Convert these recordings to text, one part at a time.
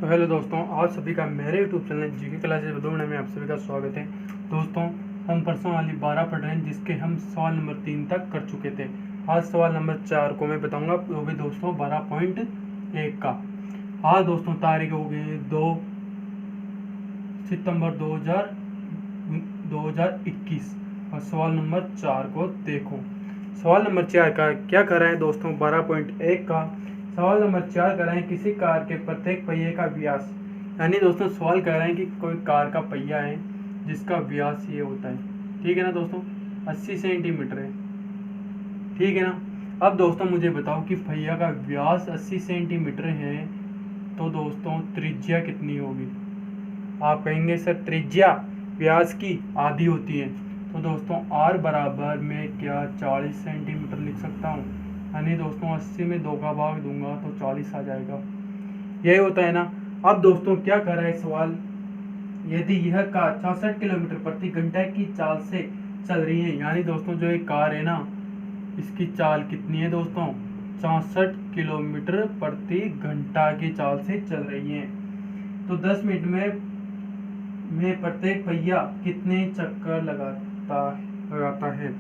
तो हेलो दोस्तों, आप सभी का मेरे यूट्यूब चैनल जीके क्लासेस बदलने में आप सभी का स्वागत है। दोस्तों, हम परसों वाली 12 पढ़ रहे हैं, जिसके हम सवाल नंबर 3 तक कर चुके थे। आज सवाल नंबर 4 को मैं बताऊंगा, वो भी दोस्तों 12.1 का। आज दोस्तों तारीख हो गई 2 सितंबर 2021 और सवाल नंबर 4 को देखो। सवाल नंबर 4 का क्या कर रहे हैं दोस्तों, 12.1 का सवाल नंबर 4 कर रहे हैं किसी कार के प्रत्येक पहिए का व्यास। यानी दोस्तों सवाल कर रहे हैं कि कोई कार का पहिया है जिसका व्यास ये होता है, ठीक है ना दोस्तों, 80 सेंटीमीटर है, ठीक है ना। अब दोस्तों मुझे बताओ कि पहिया का व्यास 80 सेंटीमीटर है, तो दोस्तों त्रिज्या कितनी होगी। आप कहेंगे सर त्रिज्या व्यास की आधी होती है, तो दोस्तों r बराबर मैं क्या 40 सेंटीमीटर लिख सकता हूँ। यानी दोस्तों 80 में 2 का भाग दूंगा तो 40 आ जाएगा, यही होता है ना। अब दोस्तों क्या कर रहा है सवाल, यदि यह कार 66 किलोमीटर प्रति घंटा की चाल से चल रही है, यानी दोस्तों जो एक कार है ना, इसकी चाल कितनी है दोस्तों, 64 किलोमीटर प्रति घंटा की चाल से चल रही है, तो 10 मिनट में प्रत्येक पहिया कितने चक्कर लगाता है।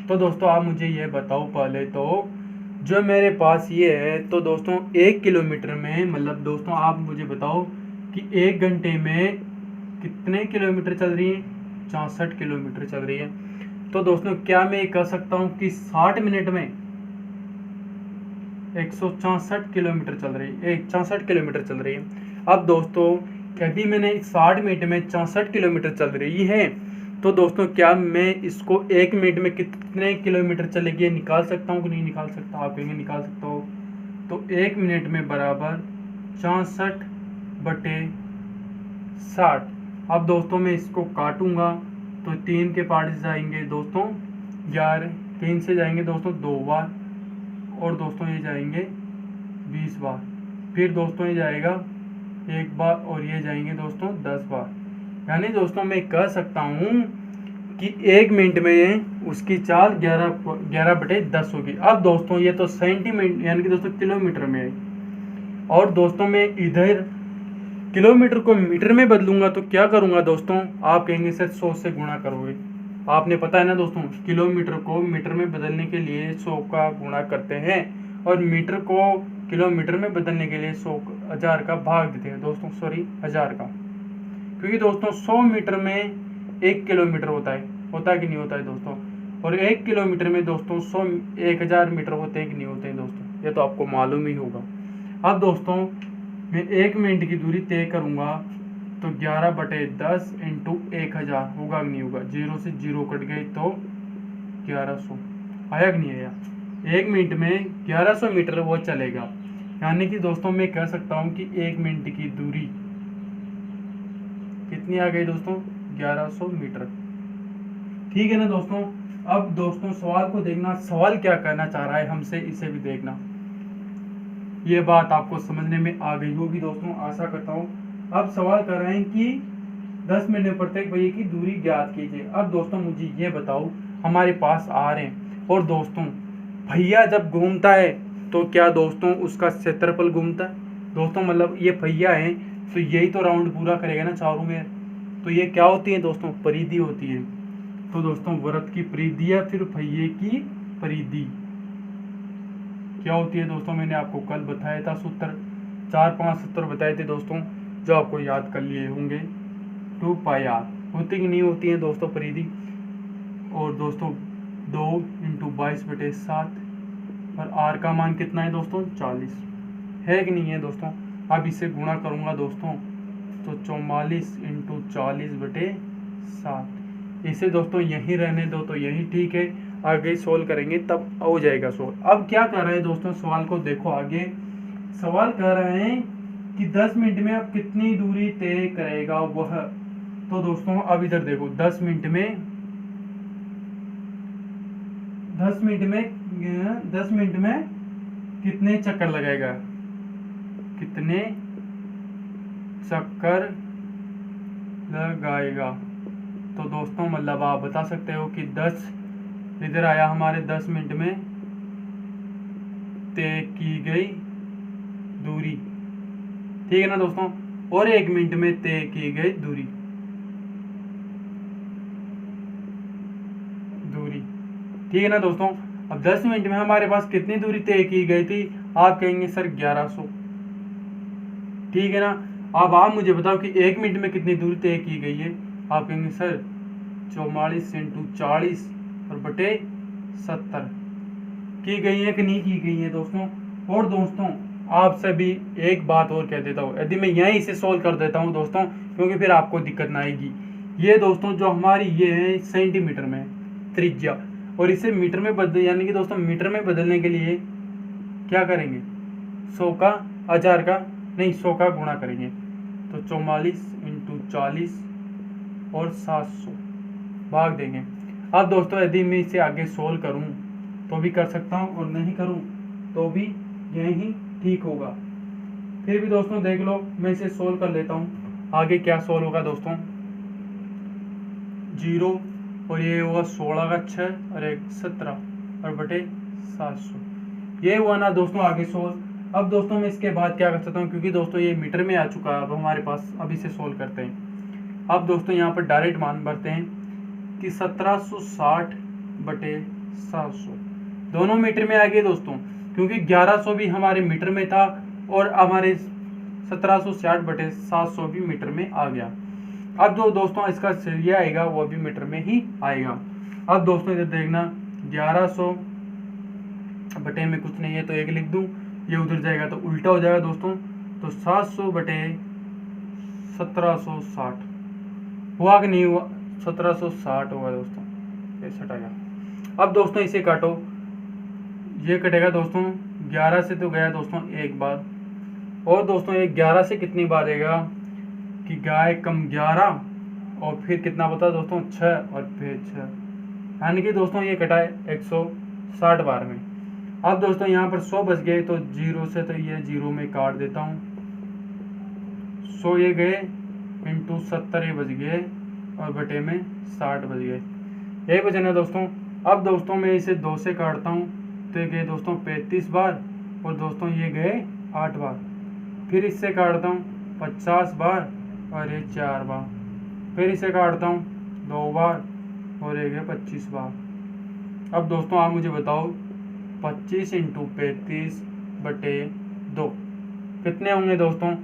तो दोस्तों आप मुझे ये बताओ, पहले तो जो मेरे पास ये है, तो दोस्तों 1 किलोमीटर में, मतलब दोस्तों आप मुझे बताओ कि 1 घंटे में कितने किलोमीटर चल रही है, 64 किलोमीटर चल रही है। तो दोस्तों क्या मैं कह सकता हूँ कि 60 मिनट में 164 किलोमीटर चल रही है, 64 किलोमीटर चल रही है। अब दोस्तों यदि मैंने 60 मिनट में 64 किलोमीटर चल रही है, तो दोस्तों क्या मैं इसको 1 मिनट में कितने किलोमीटर चलेगी ये निकाल सकता हूँ कि नहीं निकाल सकता। आप कहेंगे निकाल सकता हो, तो 1 मिनट में बराबर 64/60। अब दोस्तों मैं इसको काटूंगा तो 3 के पार्ट से जाएंगे दोस्तों 11, 3 से जाएंगे दोस्तों 2 बार, और दोस्तों ये जाएंगे 20 बार, फिर दोस्तों ये जाएगा 1 बार, और ये जाएंगे दोस्तों 10 बार। यानी दोस्तों मैं कह सकता हूँ कि 1 मिनट में उसकी चाल 11/10 होगी। अब दोस्तों ये तो सेंटीमीटर यानी कि दोस्तों किलोमीटर में है, और दोस्तों मैं इधर किलोमीटर को मीटर में बदलूंगा तो क्या करूंगा दोस्तों, आप कहेंगे सर 100 से गुणा करोगे। आपने पता है ना दोस्तों, किलोमीटर को मीटर में बदलने के लिए 100 का गुणा करते हैं, और मीटर को किलोमीटर में बदलने के लिए 1000 का भाग देते हैं दोस्तों, सॉरी 1000 का, क्योंकि दोस्तों 100 मीटर में 1 किलोमीटर होता है कि नहीं होता है दोस्तों, और 1 किलोमीटर में दोस्तों 1000 मीटर होते हैं कि नहीं होते हैं दोस्तों, ये तो आपको मालूम ही होगा। अब दोस्तों मैं 1 मिनट की दूरी तय करूंगा, तो 11/10 इंटू 1000 होगा कि नहीं होगा, 0 से 0 कट गए तो 1100 आया कि नहीं आया। 1 मिनट में 1100 मीटर वो चलेगा, यानी कि दोस्तों मैं कह सकता हूँ कि 1 मिनट की दूरी कितनी आ गई दोस्तों, 1100 मीटर, ठीक है ना दोस्तों। अब दोस्तों सवाल को देखना, सवाल क्या कहना चाह रहा है हमसे, इसे भी देखना। ये बात आपको समझने में आ गई होगी दोस्तों, आशा करता हूँ। अब सवाल कर रहे हैं कि 10 मिनट में प्रत्येक पहिए की दूरी ज्ञात कीजिए। अब दोस्तों मुझे ये बताओ, हमारे पास आ रहे हैं, और दोस्तों पहिया जब घूमता है तो क्या दोस्तों उसका क्षेत्रफल घूमता है दोस्तों, मतलब ये पहिया है तो यही तो राउंड पूरा करेगा ना चारों में, तो ये क्या होती है दोस्तों, परिधि होती है। तो दोस्तों वृत्त की परिधि या फिर पहिए की परिधि क्या होती है दोस्तों, मैंने आपको कल बताया था सूत्र, 4-5 सूत्र बताए थे दोस्तों, जो आपको याद कर लिए होंगे। 2πr होती कि नहीं होती है दोस्तों परिधि, और दोस्तों 2 × 22/7, और r का मान कितना है दोस्तों, 40 है कि नहीं है दोस्तों। अब इसे गुणा करूंगा दोस्तों, तो 44 × 40/7, इसे दोस्तों यही रहने दो, तो यही ठीक है, आगे सोल्व करेंगे तब हो जाएगा सोल्व। अब क्या कर रहे हैं दोस्तों, सवाल को देखो आगे। सवाल कर रहे हैं कि 10 मिनट में आप कितनी दूरी तय करेगा वह। तो दोस्तों अब इधर देखो, 10 मिनट में कितने चक्कर लगाएगा, कितने चक्कर लगाएगा। तो दोस्तों मतलब आप बता सकते हो कि 10 इधर आया हमारे 10 मिनट में तय की गई दूरी, ठीक है ना दोस्तों। और 1 मिनट में तय की गई दूरी। ठीक है ना दोस्तों। अब 10 मिनट में हमारे पास कितनी दूरी तय की गई थी? आप कहेंगे सर 1100। ठीक है ना। अब आप मुझे बताओ कि 1 मिनट में कितनी दूरी तय की गई है? आप कहेंगे सर 44 × 40 और बटे 70 की गई है कि नहीं की गई है दोस्तों। और दोस्तों आपसे भी एक बात और कह देता हूँ, यदि मैं यहीं से सोल्व कर देता हूँ दोस्तों, क्योंकि फिर आपको दिक्कत ना आएगी। ये दोस्तों जो हमारी ये है सेंटीमीटर में त्रिज्या, और इसे मीटर में बदल, यानी कि दोस्तों मीटर में बदलने के लिए क्या करेंगे? 100 का 1000 का नहीं 100 का गुणा करेंगे, तो 44 × 40 और 700 भाग देंगे। अब दोस्तों यदि मैं इसे आगे सोल्व करूं तो भी कर सकता हूं और नहीं करूं तो भी यही ठीक होगा। फिर भी दोस्तों देख लो, मैं इसे सोल्व कर लेता हूं। आगे क्या सोल्व होगा दोस्तों? 0 और ये हुआ 16 का 6 और 1 17 और बटे 700। ये हुआ ना दोस्तों आगे सोल्व। अब दोस्तों मैं इसके बाद क्या कर सकता हूँ, क्योंकि दोस्तों ये मीटर में आ चुका है अब हमारे पास। अब इसे सोल्व करते हैं। अब दोस्तों यहाँ पर डायरेक्ट मान भरते हैं कि 1760 बटे 700 दोनों मीटर में आ गए दोस्तों, क्योंकि 1100 भी हमारे मीटर में था और हमारे 1760 बटे 700 भी मीटर में आ गया। अब जो दोस्तों इसका सरिया आएगा वो भी मीटर में ही आएगा। अब दोस्तों इधर देखना, 1100 बटे में कुछ नहीं है तो 1 लिख दूं, ये उधर जाएगा तो उल्टा हो जाएगा दोस्तों। तो 700 बटे 1760 हुआ कि नहीं हुआ? 1760 होगा दोस्तों, 65 आया। अब दोस्तों इसे काटो, ये कटेगा दोस्तों 11 से तो गया दोस्तों एक बार, और दोस्तों ये 11 से कितनी बार देगा कि गाय कम 11 और फिर कितना बता दोस्तों 6 और फिर 6, यानी कि दोस्तों ये कटा है 160 बार में। अब दोस्तों यहाँ पर 100 बच गए तो 0 से तो ये 0 में काट देता हूँ। 100 ये गए इंटू 70 ये बच गए और बटे में 60 बच गए, यही बचे ना दोस्तों। अब दोस्तों मैं इसे 2 से काटता हूँ तो ये गए दोस्तों 35 बार और दोस्तों ये गए 8 बार। फिर इससे काटता हूँ 50 बार और ये 4 बार। फिर इसे काटता हूँ 2 बार और ये गए 25 बार। अब दोस्तों आप मुझे बताओ 25 × 35 बटे 2 कितने होंगे दोस्तों?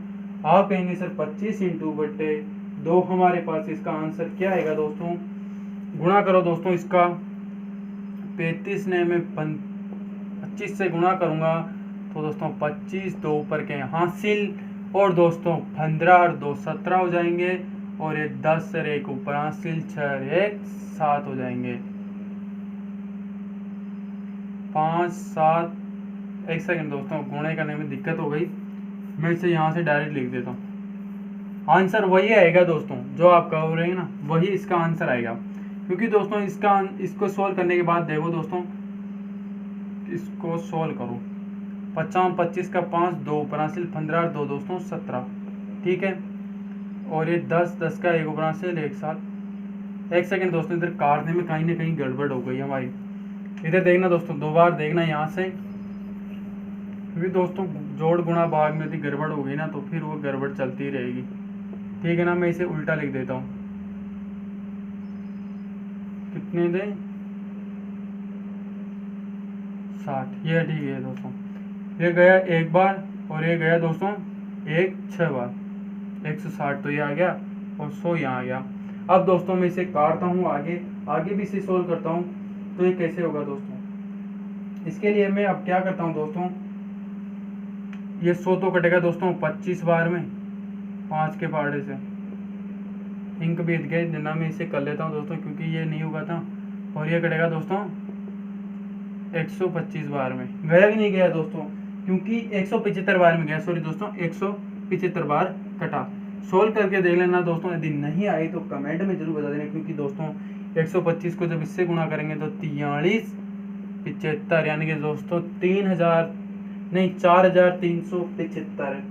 आप कहेंगे सर 25 बटे 2 हमारे पास इसका आंसर क्या आएगा दोस्तों? गुणा करो दोस्तों इसका, 35 ने मैं 25 से गुणा करूंगा तो दोस्तों 25 2 ऊपर के हासिल, और दोस्तों 15 और 2 17 हो जाएंगे, और ये 10 से 1 ऊपर हासिल, 6 और 1 7 हो जाएंगे। 5 7 1 सेकंड दोस्तों, गुणे करने में दिक्कत हो गई, मैं इसे यहाँ से डायरेक्ट लिख देता हूँ। आंसर वही आएगा दोस्तों जो आप कह रहे हैं ना, वही इसका आंसर आएगा। क्योंकि दोस्तों इसको सोल्व करने के बाद देखो दोस्तों, इसको सोल्व करो, 55 25 का 5 2 ऊपर हासिल, 15 और 2 दोस्तों 17, ठीक है। और ये 10 10 का 1 ऊपर हासिल, एक साथ। 1 सेकंड दोस्तों, इधर काटने में कहीं ना कहीं गड़बड़ हो गई हमारी। इधर देखना दोस्तों, 2 बार देखना यहाँ से, क्योंकि दोस्तों जोड़ गुणा भाग में यदि गड़बड़ हो गई ना तो फिर वो गड़बड़ चलती रहेगी, ठीक है ना। मैं इसे उल्टा लिख देता हूँ, कितने दें 60, ये ठीक है दोस्तों। ये गया 1 बार और ये गया दोस्तों 6 बार, 160 तो ये आ गया और 100 यहाँ आ गया। अब दोस्तों मैं इसे काटता हूँ, आगे भी इसे सोल्व करता हूँ तो ये कैसे होगा दोस्तों। इसके लिए मैं अब क्या करता हूँ दोस्तों, ये 100 तो कटेगा दोस्तों 25 बार में 5 के पहाड़े से, इंक बीत गए जितना, मैं इसे कर लेता हूँ दोस्तों क्योंकि ये नहीं होगा था। और ये कटेगा दोस्तों 125 बार में, गया कि नहीं गया दोस्तों, क्योंकि 175 बार में गया, सॉरी दोस्तों 175 बार कटा। सोल्व करके देख लेना दोस्तों, यदि नहीं आई तो कमेंट में जरूर बता देना, क्योंकि दोस्तों 125 को जब इससे गुणा करेंगे तो 43 75, यानी कि दोस्तों 4375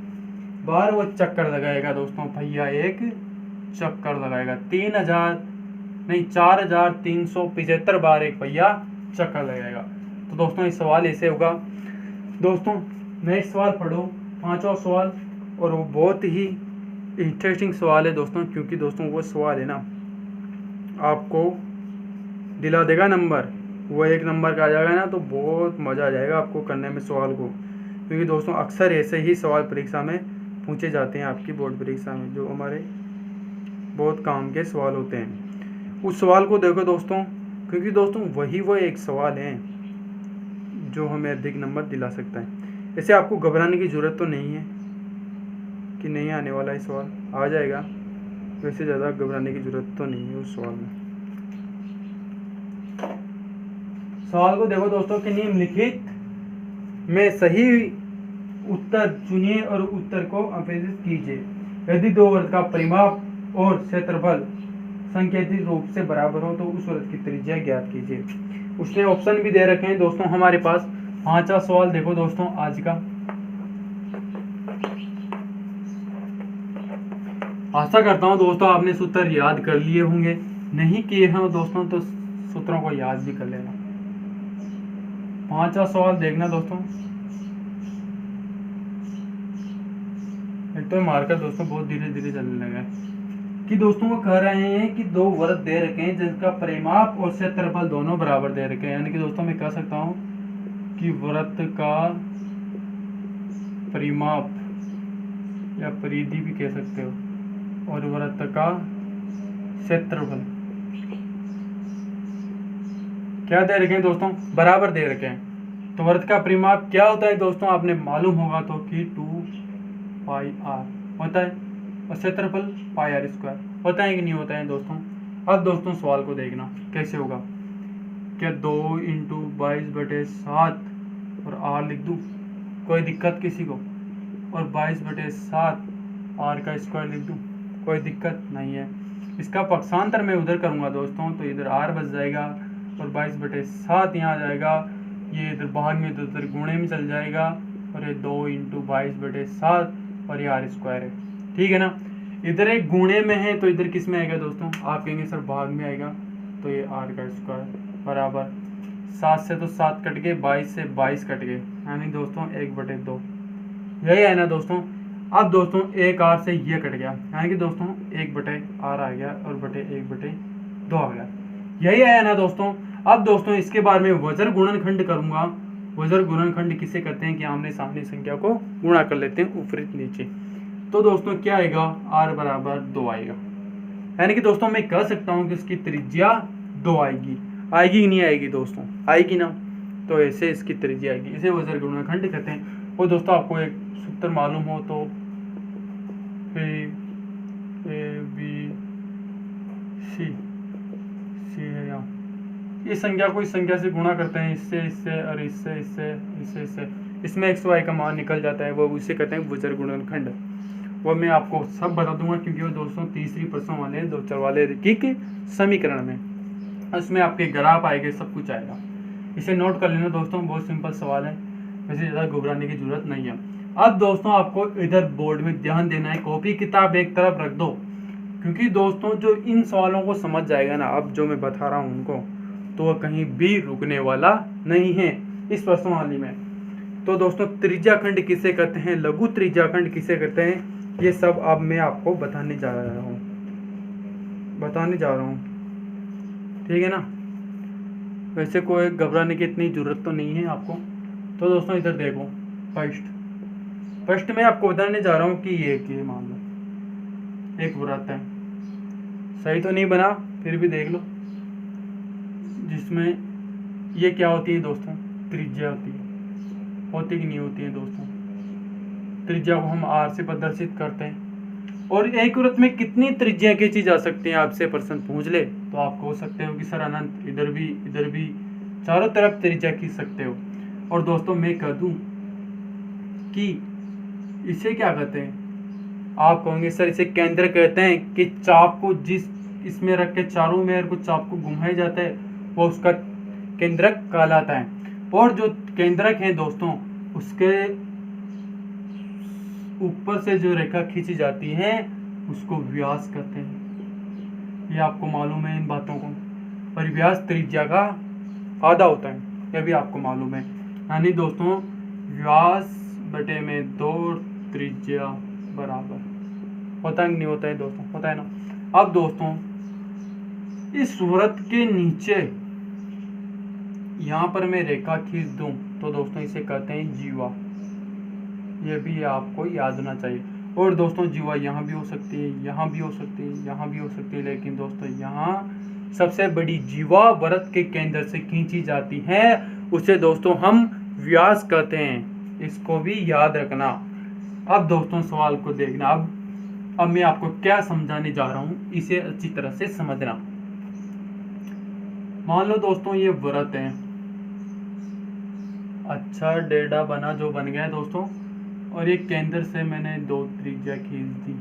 बार वो चक्कर लगाएगा दोस्तों। भैया एक चक्कर लगाएगा, 4375 बार एक भैया चक्कर लगाएगा। तो दोस्तों इस सवाल ऐसे होगा दोस्तों। नेक्स्ट सवाल पढ़ो, 5वां सवाल, और वो बहुत ही इंटरेस्टिंग सवाल है दोस्तों, क्योंकि दोस्तों वो सवाल है ना आपको दिला देगा नंबर, वो 1 नंबर का आ जाएगा ना, तो बहुत मज़ा आ जाएगा आपको करने में सवाल को। क्योंकि दोस्तों अक्सर ऐसे ही सवाल परीक्षा में पूछे जाते हैं, आपकी बोर्ड परीक्षा में, जो हमारे बहुत काम के सवाल होते हैं। उस सवाल को देखो दोस्तों, क्योंकि दोस्तों वही वो एक सवाल है जो हमें अधिक नंबर दिला सकता है। ऐसे आपको घबराने की ज़रूरत तो नहीं है कि नहीं आने वाला है सवाल, आ जाएगा। वैसे ज़्यादा घबराने की ज़रूरत तो नहीं है उस सवाल में। सवाल को देखो दोस्तों कि निम्नलिखित में सही उत्तर चुनिए और उत्तर को अपेक्षित कीजिए। यदि दो वृत्त का परिमाप और क्षेत्रफल सांकेतिक रूप से बराबर हो तो उस वृत्त की त्रिज्या ज्ञात कीजिए। उसने ऑप्शन भी दे रखे हैं दोस्तों हमारे पास। 5वां सवाल देखो दोस्तों आज का। आशा करता हूं दोस्तों आपने सूत्र याद कर लिए होंगे, नहीं किए हैं दोस्तों तो सूत्रों को याद भी कर लेना। 5वां सवाल देखना दोस्तों। एक तो मार्कर दोस्तों बहुत धीरे धीरे चलने लगा है कि दोस्तों वो कह रहे हैं कि दो वृत्त दे रखे हैं जिनका परिमाप और क्षेत्रफल दोनों बराबर दे रखे हैं। यानी कि दोस्तों मैं कह सकता हूं कि वृत्त का परिमाप या परिधि भी कह सकते हो और वृत्त का क्षेत्रफल क्या दे रखे हैं दोस्तों, बराबर दे रखे हैं। तो वृत्त का परिमाप क्या होता है दोस्तों, आपने मालूम होगा तो कि 2πr होता है और क्षेत्रफल πr² होता है कि नहीं होता है दोस्तों। अब दोस्तों सवाल को देखना कैसे होगा। क्या 2 × 22/7 और r लिख दूं, कोई दिक्कत किसी को, और 22/7 r का स्क्वायर लिख दूं, कोई दिक्कत नहीं है। इसका पक्षांतर मैं उधर करूंगा दोस्तों, तो इधर r बच जाएगा और 22/7 यहाँ आ जाएगा। ये इधर भाग में तो इधर गुणे में चल जाएगा और ये 2 × 22/7 और ये r² है, ठीक है ना। इधर एक गुणे में है तो इधर किस में आएगा दोस्तों, आप कहेंगे सर भाग में आएगा, तो ये r² बराबर 7 से तो 7 कट गए, 22 से 22 कट गए, यानी दोस्तों 1/2 यही है ना दोस्तों। अब दोस्तों एक r से ये कट गया, यानी कि दोस्तों 1/r आ गया और बटे 1/2 आ गया, यही आया ना दोस्तों। अब दोस्तों इसके बारे में वज्र गुणनखंड करूंगा। वज्र गुणनखंड किसे कहते हैं कि आमने सामने संख्या को गुणा कर लेते हैं ऊपर नीचे। तो दोस्तों क्या आएगा, r बराबर 2 आएगा। यानी कि दोस्तों मैं कह सकता हूं कि इसकी त्रिज्या 2 आएगी। आएगी कि नहीं आएगी दोस्तों, आएगी ना। तो ऐसे इसकी त्रिज्या आएगी, इसे वज्र गुणनखंड कहते हैं। और दोस्तों आपको एक सूत्र मालूम हो तो ABC है यहाँ, इस संख्या को इस संख्या से गुणा करते हैं, इससे इससे और इससे इससे इससे इससे, इसमें x y का मान निकल जाता है, वो उसे कहते हैं वज्र गुणनखंड। वो मैं आपको सब बता दूंगा क्योंकि वो दोस्तों तीसरी प्रश्न वाले दो चर वाले रैखिक समीकरण में, उसमें आपके ग्राफ आएंगे, सब कुछ आएगा। इसे नोट कर लेना दोस्तों, बहुत सिंपल सवाल है, वैसे ज़्यादा घबराने की जरूरत नहीं है। अब दोस्तों आपको इधर बोर्ड में ध्यान देना है, कॉपी किताब एक तरफ रख दो, क्योंकि दोस्तों जो इन सवालों को समझ जाएगा ना, अब जो मैं बता रहा हूँ उनको, तो वह कहीं भी रुकने वाला नहीं है इस प्रश्नावली में। तो दोस्तों त्रिज्याखंड किसे कहते हैं, लघु त्रिज्याखंड किसे कहते हैं, ये सब अब मैं आपको बताने जा रहा हूँ, ठीक है ना। वैसे कोई घबराने की इतनी ज़रूरत तो नहीं है आपको। तो दोस्तों इधर देखो, फर्स्ट में आपको बताने जा रहा हूँ कि ये मान लो एक वृत्त है, सही तो नहीं बना फिर भी देख लो, जिसमें ये क्या होती है दोस्तों, त्रिज्या होती कि नहीं होती है दोस्तों। त्रिज्या को हम r से प्रदर्शित करते हैं। और एक वृत्त में कितनी त्रिज्या खींची जा सकती है, आपसे प्रश्न पूछ ले तो आप कह सकते हो कि सर अनंत, इधर भी चारों तरफ त्रिज्या खींच सकते हो। और दोस्तों मैं कह दूं कि इसे क्या कहते हैं, आप कहोगे सर इसे केंद्र कहते हैं, कि चाप को जिस इसमें रख के चारों में को चाप को घुमाया जाता है वो उसका केंद्रक कहलाता है। और जो केंद्रक है दोस्तों, उसके ऊपर से जो रेखा खींची जाती है उसको व्यास कहते हैं। ये आपको मालूम है इन बातों को। और व्यास त्रिज्या का आधा होता है, यह भी आपको मालूम है। यानी दोस्तों व्यास बटे में 2 त्रिज्या बराबर होता है कि नहीं होता है दोस्तों, होता है ना। अब दोस्तों इस वृत्त के नीचे यहाँ पर मैं रेखा खींच दूं तो दोस्तों इसे कहते हैं जीवा। ये भी आपको याद होना चाहिए। और दोस्तों जीवा यहाँ भी हो सकती है, यहाँ भी हो सकती है, यहाँ भी हो सकती है, लेकिन दोस्तों यहाँ सबसे बड़ी जीवा वृत्त के केंद्र से खींची जाती है, उसे दोस्तों हम व्यास कहते हैं। इसको भी याद रखना। अब दोस्तों सवाल को देखना। अब मैं आपको क्या समझाने जा रहा हूँ, इसे अच्छी तरह से समझना। मान लो दोस्तों ये वृत्त है, अच्छा डेढ़ा बना जो बन गया है दोस्तों, और एक केंद्र से मैंने 2 त्रिज्या खींच दी,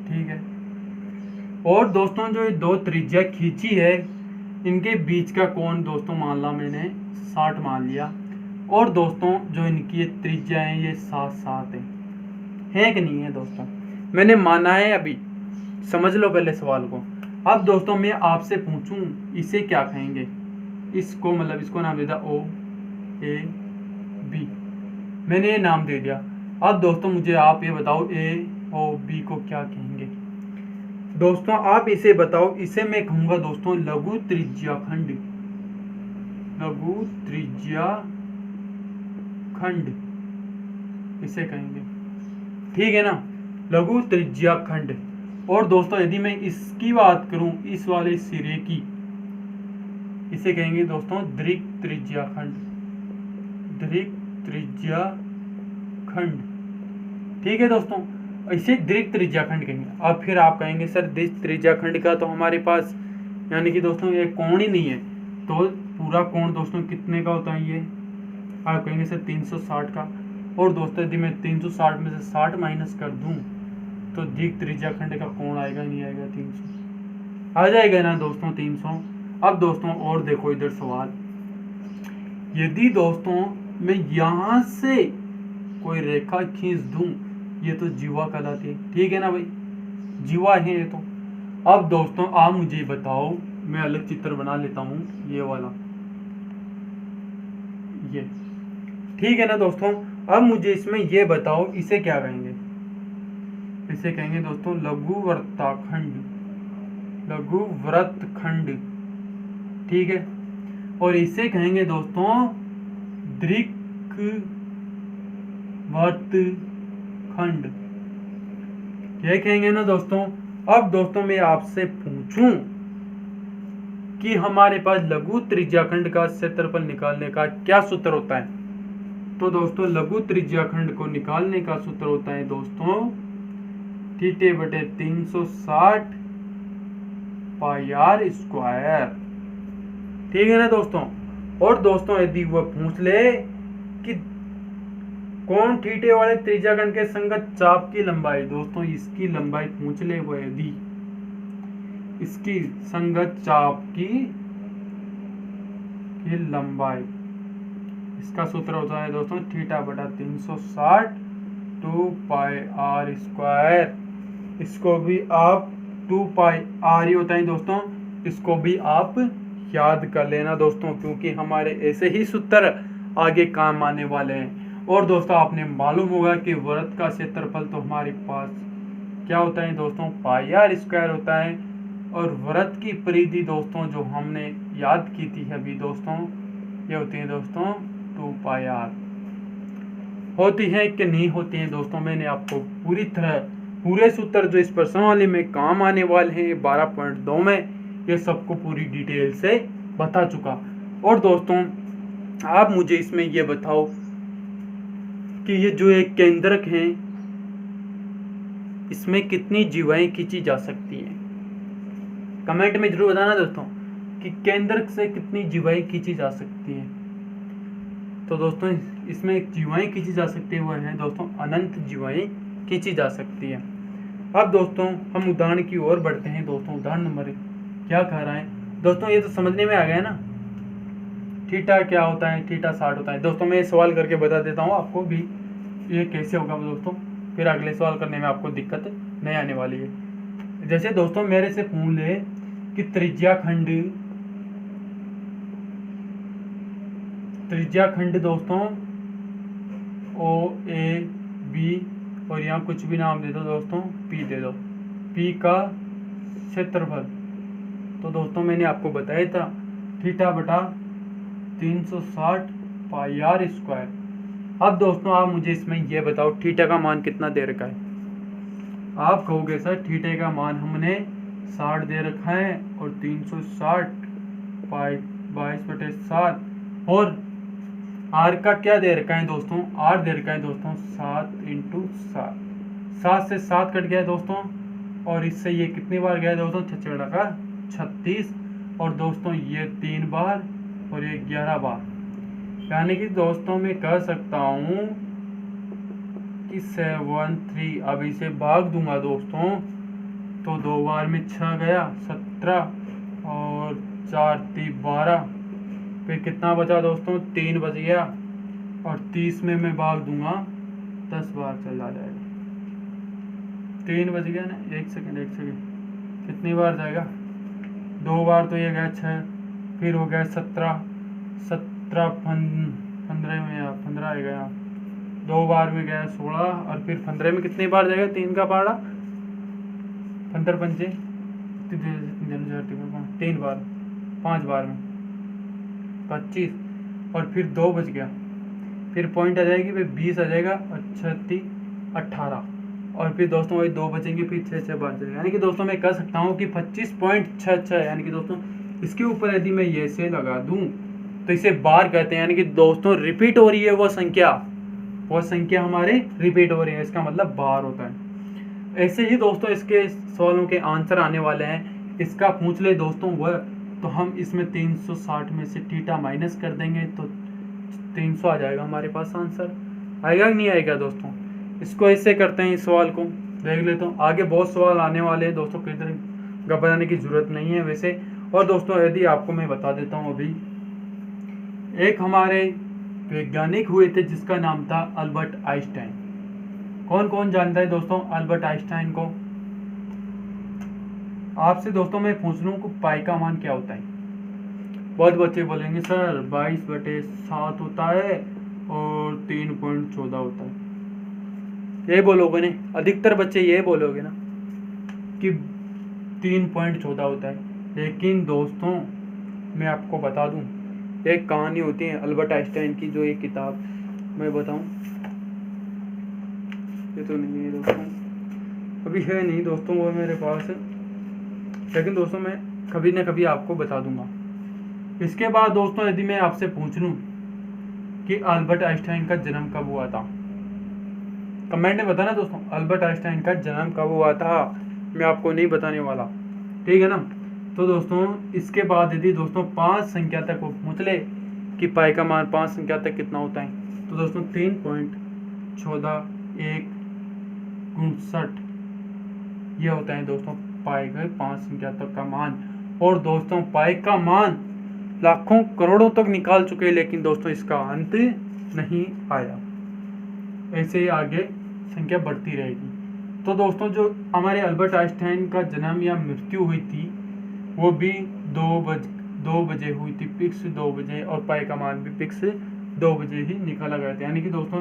ठीक है। और दोस्तों जो ये 2 त्रिज्या खींची है, इनके बीच का कोण दोस्तों मान ला मैंने 60 मान लिया। और दोस्तों जो इनकी ये त्रिज्या है ये 7 है कि नहीं है दोस्तों, मैंने माना है। अभी समझ लो पहले सवाल को। अब दोस्तों मैं आपसे पूछूं इसे क्या कहेंगे, इसको मतलब इसको नाम दे दिया O A B, मैंने ये नाम दे दिया। अब दोस्तों मुझे आप ये बताओ A और B को क्या कहेंगे। दोस्तों आप इसे बताओ, इसे मैं कहूंगा दोस्तों लघु त्रिज्याखंड, लघु त्रिज्याखंड इसे कहेंगे, ठीक है ना, लघु त्रिज्याखंड। और दोस्तों यदि मैं इसकी बात करूं, इस वाले सिरे की, इसे कहेंगे दोस्तों दीर्घ त्रिज्याखंड, दीर्घ त्रिज्याखंड, ठीक है दोस्तों, इसे दीर्घ त्रिज्याखंड कहेंगे। अब फिर आप कहेंगे सर दीर्घ त्रिज्याखंड का तो हमारे पास यानी कि दोस्तों ये कोण ही नहीं है, तो पूरा कोण दोस्तों कितने का होता है ये, आप कहेंगे सर 360 का। और दोस्तों यदि मैं 360 में से 60 माइनस कर दूं तो दीर्घ त्रिज्याखंड का कोण आएगा नहीं आएगा, 300 आ जाएगा ना दोस्तों, 300। अब दोस्तों और देखो इधर सवाल, यदि दोस्तों मैं यहाँ से कोई रेखा खींच दूं, ये तो जीवा कहलाती है, ठीक है ना भाई, जीवा है ये तो। अब दोस्तों आप मुझे बताओ, मैं अलग चित्र बना लेता हूँ, ये वाला, ये ठीक है ना दोस्तों। अब मुझे इसमें ये बताओ इसे क्या कहेंगे, इसे कहेंगे दोस्तों लघु वृत्ताखंड, लघु वृत्तखंड, ठीक है। और इसे कहेंगे दोस्तों दीर्घ वृत्तखंड, ये कहेंगे ना दोस्तों। अब दोस्तों मैं आपसे पूछूं कि हमारे पास लघु त्रिज्याखंड का क्षेत्रफल निकालने का क्या सूत्र होता है, तो दोस्तों लघु त्रिज्याखंड को निकालने का सूत्र होता है दोस्तों थीटे बटे 360 पाई आर स्क्वायर, ठीक है ना दोस्तों। और दोस्तों यदि वह पूछ ले कि कौन थीटे वाले त्रिज्याखंड के संगत चाप की लंबाई, दोस्तों इसकी लंबाई पूछ ले वो, यदि इसकी संगत चाप की लंबाई, इसका सूत्र होता है दोस्तों थीटा बटा 360 2 पाई आर स्क्वायर। इसको भी आप 2 पाई आर ही होता है दोस्तों, इसको भी आप याद कर लेना दोस्तों, क्योंकि हमारे ऐसे ही सूत्र आगे काम आने वाले हैं। और दोस्तों आपने मालूम होगा कि वृत्त का क्षेत्रफल तो हमारे पास क्या होता है दोस्तों, पाई आर स्क्वायर होता है। और वृत्त की परिधि दोस्तों जो हमने याद की थी अभी दोस्तों, ये होती है दोस्तों 2 पाई आर। होती है कि नहीं होती है दोस्तों, मैंने आपको पूरी तरह पूरे सूत्र जो इस प्रश्नावली में काम आने वाले हैं 12.2 में, ये सबको पूरी डिटेल से बता चुका। और दोस्तों आप मुझे इसमें ये बताओ कि ये जो एक केंद्रक है, इसमें कितनी जीवाएं खींची जा सकती हैं, कमेंट में जरूर बताना दोस्तों कि केंद्रक से कितनी जीवाएं खींची जा सकती हैं। तो दोस्तों इसमें एक जीवाएं खींची जा सकती है, वो है दोस्तों अनंत जीवाएं खींची जा सकती है। अब दोस्तों हम उदाहरण की ओर बढ़ते हैं दोस्तों। उदाहरण नंबर क्या कह रहा है दोस्तों, ये तो समझने में आ गया ना, थीटा क्या होता है, थीटा 60 होता है दोस्तों। मैं सवाल करके बता देता हूँ आपको भी ये कैसे होगा दोस्तों, फिर अगले सवाल करने में आपको दिक्कत नहीं आने वाली है। जैसे दोस्तों मेरे से पूछ ले कि त्रिज्याखंड दोस्तों ओ ए बी और यहाँ कुछ भी नाम दे दो दोस्तों, पी दे दो, पी का क्षेत्रफल। तो दोस्तों मैंने आपको बताया था थीटा बटा 360 पाई आर स्क्वायर। अब दोस्तों आप मुझे इसमें ये बताओ थीटा का मान कितना दे रखा है। आप कहोगे सर थीटा का मान हमने 60 दे रखा है और 360 पाई 22/7 और आर का क्या दे रखा है दोस्तों, आर दे रखा है दोस्तों 7 × 7। 7 से 7 कट गया है दोस्तों, और इससे ये कितनी बार गया है दोस्तों, 6 का 36, और दोस्तों ये 3 बार और ये 11 बार। यानी कि दोस्तों मैं कह सकता हूँ कि 73। अब इसे भाग दूंगा दोस्तों तो 2 बार में 6 गया 17 और 4 × 3 12, फिर कितना बचा दोस्तों, 3 बच गया, और 30 में मैं भाग दूंगा 10 बार चला जाएगा। 3 बच गया ना, एक सेकंड कितनी बार जाएगा, 2 बार तो ये गया 6, फिर हो गया 17 15 में 15 आएगा यहाँ, 2 बार में गया 16, और फिर 15 में कितनी बार जाएगा, 3 का पारा 15 पंचे 3 बार, 5 बार में 25, और फिर 2 बच गया, फिर पॉइंट आ जाएगी, फिर 20 आ जाएगा, और 36 18, और फिर दोस्तों वही 2 बचेंगे, फिर 6 बार जाएगा। यानी कि दोस्तों मैं कह सकता हूँ कि 25.66। यानी कि दोस्तों इसके ऊपर यदि मैं ये से लगा दूँ तो इसे बार कहते हैं। यानी कि दोस्तों रिपीट हो रही है वो संख्या हमारे रिपीट हो रही है, इसका मतलब बार होता है। ऐसे ही दोस्तों इसके सवालों के आंसर आने वाले हैं। इसका पूछ ले दोस्तों वह, तो हम इसमें 360 में से थीटा माइनस कर देंगे तो 300 आ जाएगा हमारे पास आंसर। आएगा कि नहीं आएगा दोस्तों। इसको ऐसे करते हैं, इस सवाल को देख लेते हो। आगे बहुत सवाल आने वाले हैं दोस्तों, किधर घबराने की जरूरत नहीं है वैसे। और दोस्तों यदि आपको मैं बता देता हूँ, अभी एक हमारे वैज्ञानिक हुए थे जिसका नाम था अल्बर्ट आइंस्टाइन। कौन कौन जानता है दोस्तों अल्बर्ट आइंस्टाइन को। आपसे दोस्तों मैं पूछ लूँ कि पाई का मान क्या होता है। बहुत बच्चे बोलेंगे सर 22/7 होता है और 3.14 होता है, ये बोलोगे ना, अधिकतर बच्चे ये बोलोगे ना कि 3.14 होता है। लेकिन दोस्तों मैं आपको बता दूं, एक कहानी होती है अल्बर्ट आइंस्टाइन की, जो एक किताब मैं बताऊं, ये तो नहीं है दोस्तों, अभी है नहीं दोस्तों वो मेरे पास, लेकिन दोस्तों मैं कभी ना कभी आपको बता दूंगा। इसके बाद दोस्तों यदि मैं आपसे पूछ लूं कि अल्बर्ट आइंस्टाइन का जन्म कब हुआ था, कमेंट में बताना दोस्तों अल्बर्ट आइंस्टाइन का जन्म कब हुआ था। मैं आपको नहीं बताने वाला, ठीक है ना। तो दोस्तों इसके बाद यदि दोस्तों 5 संख्या तक वो पूछ ले कि पाई का मान 5 संख्या तक कितना होता है, तो दोस्तों 3.14 1 59 ये होता है दोस्तों पाई का 5 संख्या तक का मान। और दोस्तों पाई का मान लाखों करोड़ों तक निकाल चुके हैं, लेकिन दोस्तों इसका अंत नहीं आया। ऐसे ही आगे संख्या बढ़ती रहेगी। तो दोस्तों जो हमारे अल्बर्ट आइंस्टाइन का जन्म या मृत्यु हुई थी वो भी 2 बजे हुई थी, फिक्स 2 बजे, और पाई का मान भी फिक्स 2 बजे ही निकाला गया था। यानी कि दोस्तों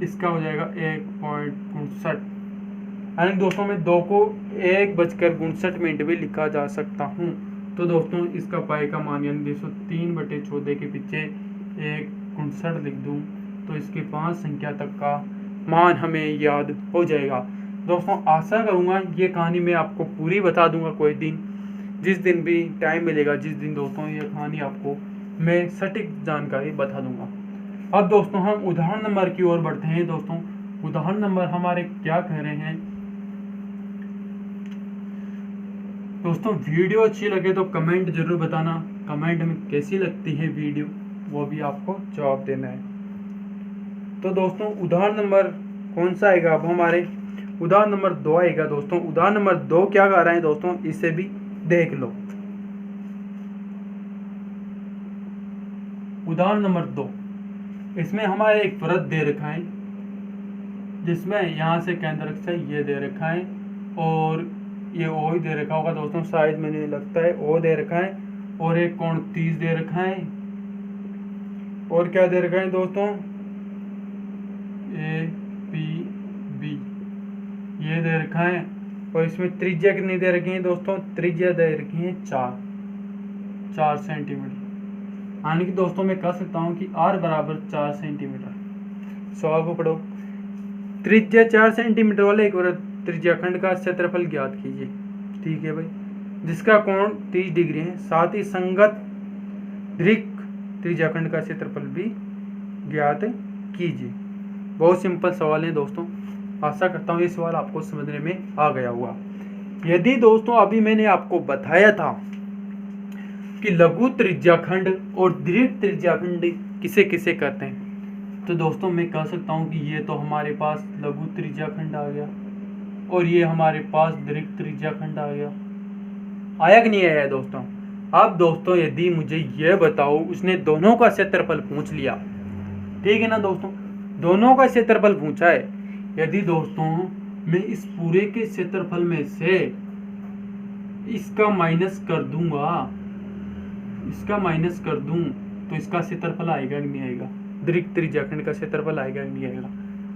इसका हो जाएगा 1.59। यानी दोस्तों मैं 2 को 1:59 भी लिखा जा सकता हूँ। तो दोस्तों इसका पाई का मान यानी 3/14 के पीछे 1.59 लिख दूँ तो इसके 5 संख्या तक का मान हमें याद हो जाएगा। दोस्तों आशा करूँगा ये कहानी मैं आपको पूरी बता दूंगा कोई दिन, जिस दिन भी टाइम मिलेगा, जिस दिन दोस्तों ये कहानी आपको मैं सटीक जानकारी बता दूंगा। अब दोस्तों हम उदाहरण नंबर की ओर बढ़ते हैं। दोस्तों उदाहरण नंबर हमारे क्या कह रहे हैं। दोस्तों वीडियो अच्छी लगे तो कमेंट जरूर बताना, कमेंट में कैसी लगती है वीडियो वो भी आपको जवाब देना है। तो दोस्तों उदाहरण नंबर कौन सा आएगा, अब हमारे उदाहरण नंबर 2 आएगा। दोस्तों उदाहरण नंबर 2 क्या कर रहे हैं दोस्तों, इसे भी देख लो। उदाहरण नंबर 2, इसमें हमारे एक वृत्त दे रखा है जिसमें यहाँ से केंद्र से ये दे रखा है और ये ओ ही दे रखा होगा दोस्तों, शायद मैंने लगता है ओ दे रखा है, और एक कोण 30 दे रखा है, और क्या दे रखा है दोस्तों, ए पी बी ये दे रखा है, और इसमें त्रिज्या कितनी दे रखी है दोस्तों, त्रिज्या दे रखी है 4 सेंटीमीटर। यानी कि दोस्तों मैं कह सकता हूँ कि r बराबर 4 सेंटीमीटर। सवाल को पढ़ो। त्रिज्या 4 सेंटीमीटर वाले एक वृत्त त्रिज्याखंड का क्षेत्रफल ज्ञात कीजिए। ठीक है भाई, जिसका कोण 30 डिग्री है, साथ ही संगत दीर्घ त्रिज्याखंड का क्षेत्रफल भी ज्ञात कीजिए। बहुत सिंपल सवाल है दोस्तों, आशा करता हूँ ये सवाल आपको समझने में आ गया होगा। यदि दोस्तों अभी मैंने आपको बताया था कि लघु त्रिज्याखंड और दीर्घ त्रिज्याखंड किसे किसे कहते हैं, तो दोस्तों मैं कह सकता हूँ कि ये तो हमारे पास लघु त्रिज्याखंड आ गया और ये हमारे पास दीर्घ त्रिज्याखंड आ गया। आया कि नहीं आया दोस्तों? अब दोस्तों यदि मुझे यह बताओ, उसने दोनों का क्षेत्रफल पूछ लिया, ठीक है ना दोस्तों, दोनों का क्षेत्रफल पूछा है। यदि दोस्तों मैं इस पूरे के क्षेत्रफल में से इसका माइनस कर दूंगा, इसका माइनस कर दूं, तो इसका क्षेत्रफल आएगा कि नहीं आएगा? दीर्घ त्रिज्याखंड का क्षेत्रफल आएगा कि नहीं आएगा?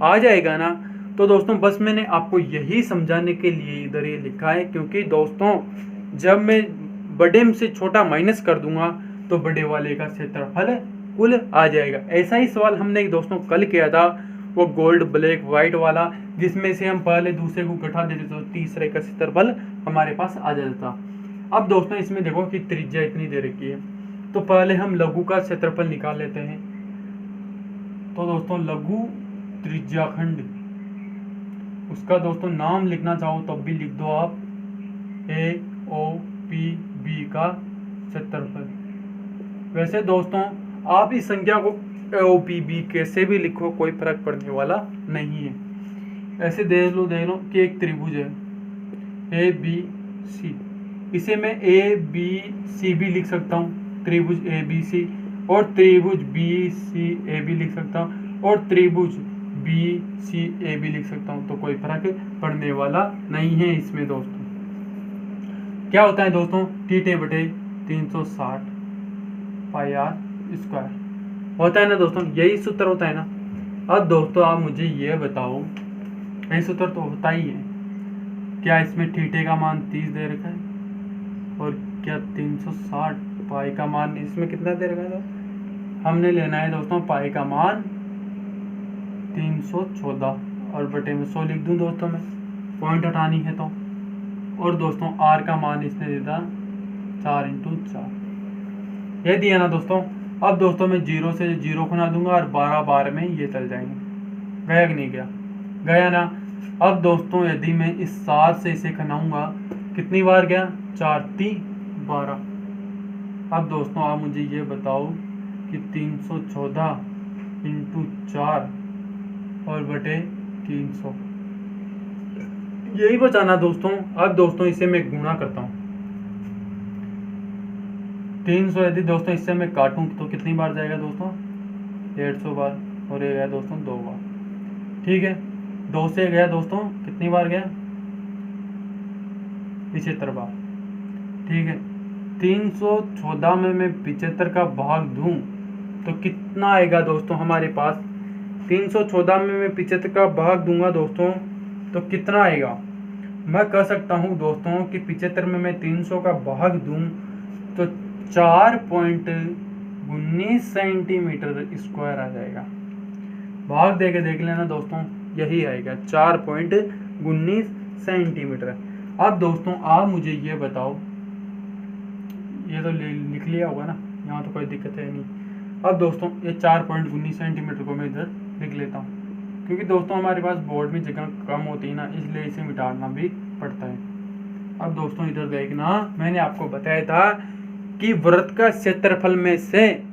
आ जाएगा ना। तो दोस्तों बस मैंने आपको यही समझाने के लिए इधर ये लिखा है, क्योंकि दोस्तों जब मैं बड़े में से छोटा माइनस कर दूंगा तो बड़े वाले का क्षेत्रफल कुल आ जाएगा। ऐसा ही सवाल हमने दोस्तों कल किया था, वो गोल्ड ब्लैक व्हाइट वाला, जिसमें से हम पहले दूसरे को घटा देते तो तीसरे का क्षेत्रफल हमारे पास आ जाता। अब दोस्तों इसमें देखो कि त्रिज्या इतनी दे रखी है, तो पहले हम लघु का क्षेत्रफल निकाल लेते हैं। तो दोस्तों लघु त्रिज्याखंड, उसका दोस्तों नाम लिखना चाहो तब भी लिख दो आप, AOPB का क्षेत्रफल। वैसे दोस्तों आप इस संख्या को AOPB कैसे भी लिखो, कोई फर्क पड़ने वाला नहीं है। ऐसे देख लो कि एक त्रिभुज है ABC, इसे मैं ABC भी लिख सकता हूँ, त्रिभुज ABC, और त्रिभुज BCAB लिख सकता हूँ, और त्रिभुज BCAB लिख सकता हूँ। तो कोई फर्क पड़ने वाला नहीं है इसमें दोस्तों। क्या होता है दोस्तों, थीटा बटे 360 पाई r स्क्वायर होता है ना दोस्तों, यही सूत्र होता है ना। अब दोस्तों आप मुझे ये बताओ, यही सूत्र तो होता ही है, क्या इसमें थीटे का मान 30 दे रखा है, और क्या 360 पाई का मान इसमें कितना दे रखा है? हमने लेना है दोस्तों पाई का मान 314, और बटे में 100 लिख दूं दोस्तों, में पॉइंट हटानी है तो। और दोस्तों r का मान इसने दे दिया 4 × 4, ये दिया ना दोस्तों। अब दोस्तों मैं 0 से 0 खुना दूंगा और 12 बार में ये चल जाएंगे। गया कि नहीं गया? गया ना। अब दोस्तों यदि मैं इस 7 से इसे खनाऊंगा, कितनी बार गया? 4 × 12। अब दोस्तों आप मुझे ये बताओ कि 314 × 4 और बटे 300, यही बचाना दोस्तों। अब दोस्तों इसे मैं गुणा करता हूँ, 300 यदि दोस्तों इससे मैं काटूं तो कितनी बार जाएगा दोस्तों? 150 बार, और ये गया दोस्तों 2 बार। ठीक है, 2 से गया दोस्तों, कितनी बार गया? 75 बार। ठीक है, 314 में मैं 75 का भाग दूं तो कितना आएगा दोस्तों हमारे पास? 314 में मैं 75 का भाग दूंगा दोस्तों तो कितना आएगा? मैं कह सकता हूं दोस्तों कि 75 में मैं 300 का भाग दूं तो 4.19 सेंटीमीटर स्क्वायर आ जाएगा। भाग दे के देख लेना दोस्तों, यही आएगा 4.19 सेंटीमीटर। अब दोस्तों आप मुझे ये बताओ, ये तो लिख लिया होगा ना, यहाँ तो कोई दिक्कत है नहीं। अब दोस्तों ये 4.19 सेंटीमीटर को मैं इधर लिख लेता हूँ, क्योंकि दोस्तों हमारे पास बोर्ड में जगह कम होती है ना, इसलिए इसे मिटाना भी पड़ता है। अब दोस्तों इधर देखना, मैंने आपको बताया था कि वृत्त का क्षेत्रफल में से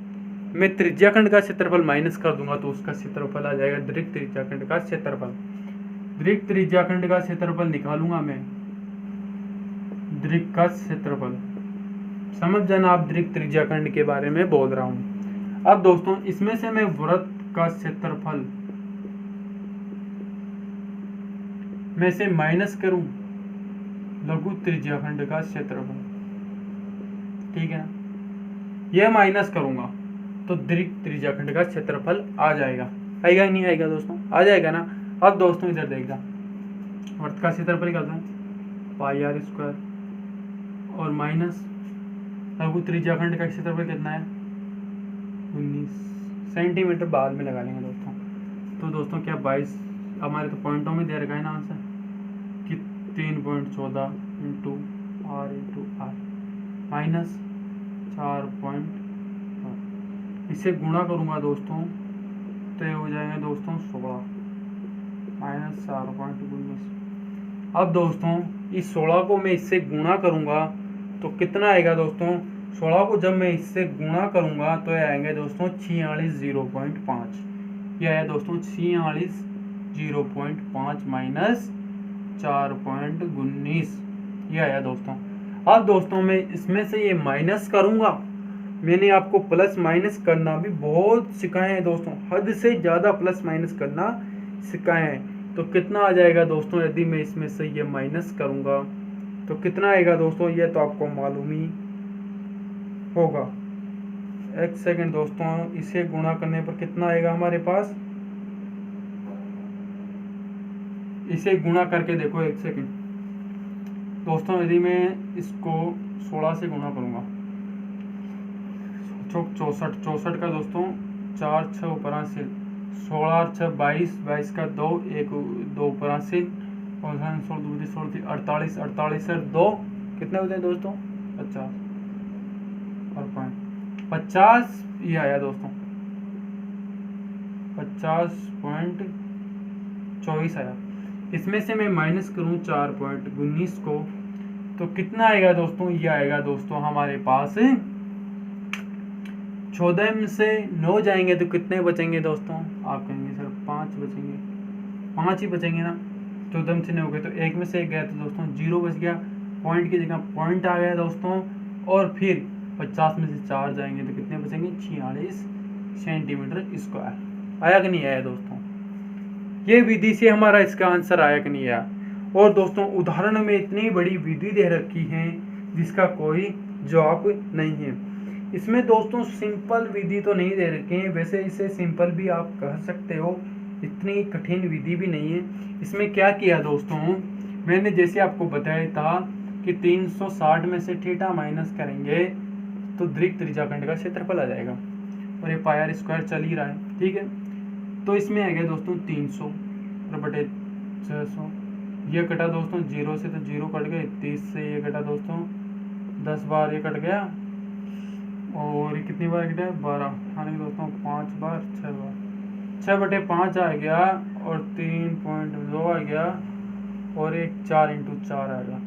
मैं त्रिज्याखंड का क्षेत्रफल माइनस कर दूंगा तो उसका क्षेत्रफल आ जाएगा दीर्घ त्रिज्याखंड का क्षेत्रफल। दीर्घ त्रिज्याखंड का क्षेत्रफल निकालूंगा मैं, दीर्घ का क्षेत्रफल, समझ जाना आप दीर्घ त्रिज्याखंड के बारे में बोल रहा हूं। अब दोस्तों इसमें से मैं वृत्त का क्षेत्रफल में से माइनस करूं लघु त्रिज्याखंड का क्षेत्रफल, ठीक है ना, यह माइनस करूंगा तो दीर्घ त्रिज्याखंड का क्षेत्रफल आ जाएगा। आएगा ही नहीं आएगा दोस्तों? आ जाएगा ना। अब दोस्तों इधर देखना, वृत्त का क्षेत्रफल निकालते हैं पाई आर स्क्वायर और माइनस लघु त्रिज्याखंड का क्षेत्रफल कितना है 19 सेंटीमीटर, बाद में लगा लेंगे दोस्तों। तो दोस्तों क्या 22 हमारे तो पॉइंटों में दे रखा है ना आंसर कि 3.14 इंटू आर माइनस 4. इसे गुणा करूँगा दोस्तों तो ये हो जाएगा दोस्तों 16 माइनस 4.19। अब दोस्तों इस 16 को मैं इससे गुणा करूँगा तो कितना आएगा दोस्तों, 16 को जब मैं इससे गुणा करूँगा तो ये आएंगे दोस्तों 46.05। ये आया दोस्तों 46.05 माइनस 4.19, ये आया दोस्तों। अब दोस्तों मैं इसमें से ये माइनस करूँगा, मैंने आपको प्लस माइनस करना भी बहुत सिखाए हैं दोस्तों, हद से ज़्यादा प्लस माइनस करना सिखाए हैं। तो कितना आ जाएगा दोस्तों यदि मैं इसमें से ये माइनस करूँगा तो कितना आएगा दोस्तों, ये तो आपको मालूम ही होगा। एक सेकंड दोस्तों, इसे गुणा करने पर कितना आएगा हमारे पास, इसे गुणा करके देखो एक सेकंड दोस्तों। यदि मैं इसको 16 से गुणा करूँगा 64 का दोस्तों 4 6 ऊपर हासिल 16 6 22 का 2 1 2 ऊपर हासिल और 16 48 से 2 कितने होते हैं दोस्तों 50 और 50 ये आया दोस्तों 50.24 आया। इसमें से मैं माइनस करूँ 4.19 को तो कितना आएगा दोस्तों, ये आएगा दोस्तों हमारे पास 14 में से 9 जाएंगे तो कितने बचेंगे दोस्तों, आप कहेंगे सर 5 बचेंगे, 5 ही बचेंगे ना। 14 में से 9 गए तो एक में से एक गया तो दोस्तों 0 बच गया, पॉइंट की जगह पॉइंट आ गया दोस्तों। और फिर 50 में से 4 जाएंगे तो कितने बचेंगे 46 सेंटीमीटर स्क्वायर। आया कि नहीं आया दोस्तों, ये विधि से हमारा इसका आंसर आया कि नहीं आया। और दोस्तों उदाहरण में इतनी बड़ी विधि दे रखी है जिसका कोई जवाब नहीं है। इसमें दोस्तों सिंपल विधि तो नहीं दे रखे हैं, वैसे इसे सिंपल भी आप कह सकते हो, इतनी कठिन विधि भी नहीं है। इसमें क्या किया दोस्तों, मैंने जैसे आपको बताया था कि 360 में से थीटा माइनस करेंगे तो दीर्घ त्रिज्याखंड का क्षेत्रफल आ जाएगा और ये पाई आर स्क्वायर चल ही रहा है, ठीक है। तो इसमें आ गया दोस्तों 300 बटे 600, ये कटा दोस्तों 0 से तो 0 कट गए, 30 से ये कटा दोस्तों 10 बार ये कट गया और ये कितनी बार कटा 12, यानी कि दोस्तों 5 बार 6 बार 6 बटे 5 आ गया और 3.2 आ गया और एक 4 इंटू 4 आएगा।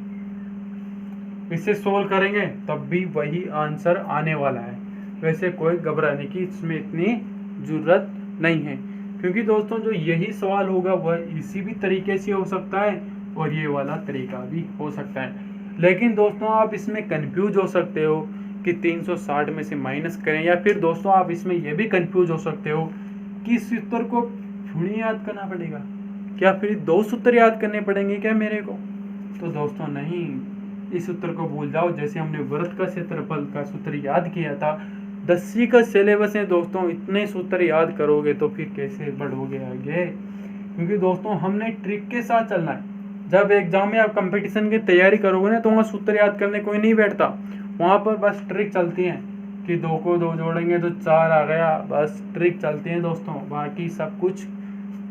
इसे सोल्व करेंगे तब भी वही आंसर आने वाला है, वैसे कोई घबराने की इसमें इतनी ज़रूरत नहीं है, क्योंकि दोस्तों जो यही सवाल होगा वह इसी भी तरीके से हो सकता है और ये वाला तरीका भी हो सकता है। लेकिन दोस्तों आप इसमें कंफ्यूज हो सकते हो कि 360 में से माइनस करें, या फिर दोस्तों आप इसमें यह भी कंफ्यूज हो सकते हो कि इस सूत्र को फिर याद करना पड़ेगा, क्या फिर 2 सूत्र याद करने पड़ेंगे क्या मेरे को। तो दोस्तों नहीं, इस सूत्र को भूल जाओ। जैसे हमने वृत्त का क्षेत्रफल का सूत्र याद किया था, 10वीं का सिलेबस है दोस्तों, इतने सूत्र याद करोगे तो फिर कैसे बढ़ोगे आगे, क्योंकि दोस्तों हमने ट्रिक के साथ चलना है। जब एग्जाम में आप कंपटीशन की तैयारी करोगे ना तो वहाँ सूत्र याद करने कोई नहीं बैठता, वहाँ पर बस ट्रिक चलती है कि 2 को 2 जोड़ेंगे तो 4 आ गया, बस ट्रिक चलती है दोस्तों। बाकी सब कुछ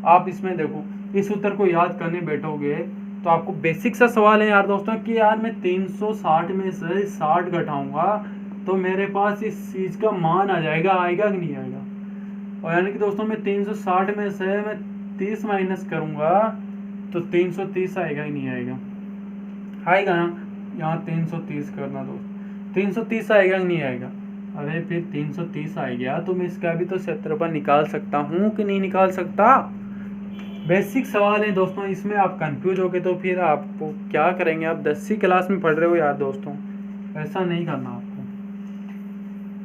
आप इसमें देखो, इस सूत्र को याद करने बैठोगे तो आपको बेसिक सा सवाल है यार दोस्तों कि यार मैं 360 में से 60 घटाऊंगा तो मेरे पास इस चीज़ का मान आ जाएगा, आएगा कि नहीं आएगा। और यानी कि दोस्तों मैं 360 में से मैं 30 माइनस करूंगा तो 330 आएगा ही नहीं आएगा, आएगा ना। यहाँ 330 करना दोस्त, 330 आएगा कि नहीं आएगा। अरे फिर 330 आ गया तो मैं इसका भी तो क्षेत्रफल निकाल सकता हूँ कि नहीं निकाल सकता। बेसिक सवाल है दोस्तों, इसमें आप कंफ्यूज हो गए तो फिर आपको क्या करेंगे। आप 10वीं क्लास में पढ़ रहे हो यार दोस्तों, ऐसा नहीं करना आपको।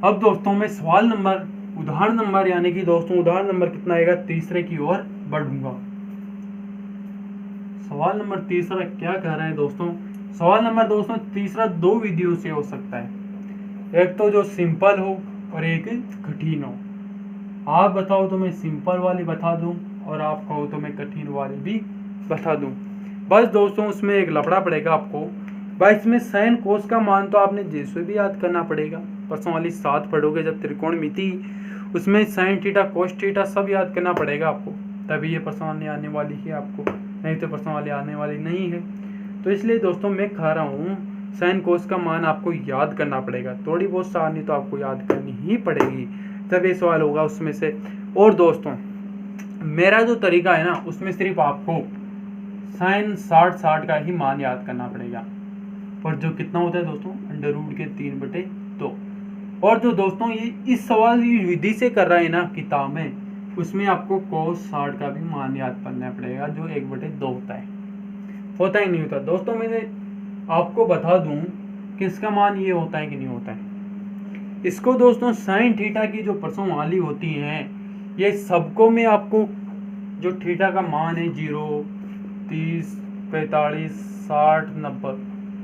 अब दोस्तों मैं सवाल नंबर उदाहरण नंबर यानी कि दोस्तों उदाहरण नंबर कितना आएगा, तीसरे की ओर बढ़ूंगा। सवाल नंबर तीसरा क्या कह रहा है दोस्तों, सवाल नंबर दोस्तों तीसरा 2 विधियों से हो सकता है, एक तो जो सिंपल हो और एक कठिन हो। आप बताओ तो मैं सिंपल वाली बता दूं और आप कहो तो मैं कठिन वाली भी बता दूं। बस दोस्तों उसमें एक लफड़ा पड़ेगा आपको। भाई इसमें साइन कोस का मान तो आपने जैसे भी याद करना पड़ेगा। परसों वाली 7 पढ़ोगे जब त्रिकोणमिति, उसमें साइन थीटा कोस थीटा सब याद करना पड़ेगा आपको, तभी ये परसों वाली आने वाली है आपको, नहीं तो परसों वाली आने वाली नहीं है। तो इसलिए दोस्तों मैं कह रहा हूँ साइन कोस का मान आपको याद करना पड़ेगा, थोड़ी बहुत सारणी तो आपको याद करनी ही पड़ेगी, तब ये सवाल होगा उसमें से। और दोस्तों मेरा जो तरीका है ना उसमें सिर्फ आपको साइन 60 का ही मान याद करना पड़ेगा, और जो कितना होता है दोस्तों अंडर रूट के 3/2। और जो दोस्तों ये इस सवाल की विधि से कर रहा है ना किताब में, उसमें आपको cos 60 का भी मान याद करना पड़ेगा जो 1/2 होता ही नहीं होता दोस्तों। मैंने आपको बता दूं कि इसका मान ये होता है कि नहीं होता है। इसको दोस्तों साइन थीटा की जो परसों वाली होती हैं, ये सबको मैं आपको जो थीटा का मान है 0, 30, 45, 60, 90,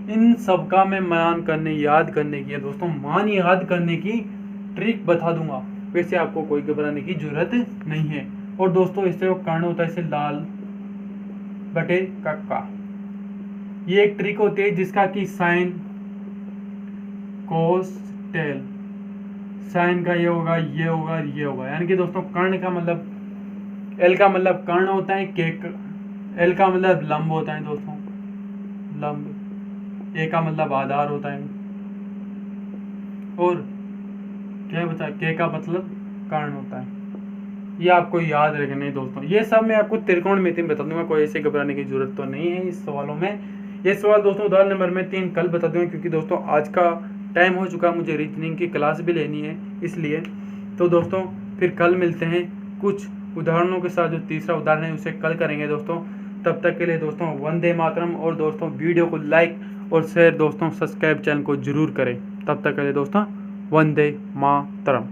इन सब का मैं मान करने याद करने की है दोस्तों, मान याद करने की ट्रिक बता दूंगा। वैसे आपको कोई घबराने की जरूरत नहीं है। और दोस्तों इससे वो कर्ण होता है इसे लाल बटे का, ये एक ट्रिक होती है जिसका कि साइन कोस टेल, साइन का ये होगा ये होगा ये होगा, यानी कि दोस्तों कर्ण का मतलब एल का मतलब कर्ण होता है, के एल का मतलब लंब होता है दोस्तों, लंब, ए का मतलब आधार होता है, और क्या बता के का मतलब कर्ण होता है। ये आपको याद रखना है दोस्तों। ये सब मैं आपको त्रिकोणमिति में बता दूंगा, कोई ऐसे घबराने की जरूरत तो नहीं है इस सवालों में। ये सवाल दोस्तों उदाहरण नंबर में 3 कल बता दूंगा, क्योंकि दोस्तों आज का टाइम हो चुका, मुझे रीजनिंग की क्लास भी लेनी है इसलिए। तो दोस्तों फिर कल मिलते हैं कुछ उदाहरणों के साथ। जो तीसरा उदाहरण है उसे कल करेंगे दोस्तों। तब तक के लिए दोस्तों वंदे मातरम। और दोस्तों वीडियो को लाइक और शेयर दोस्तों, सब्सक्राइब चैनल को जरूर करें। तब तक के लिए दोस्तों वंदे मातरम।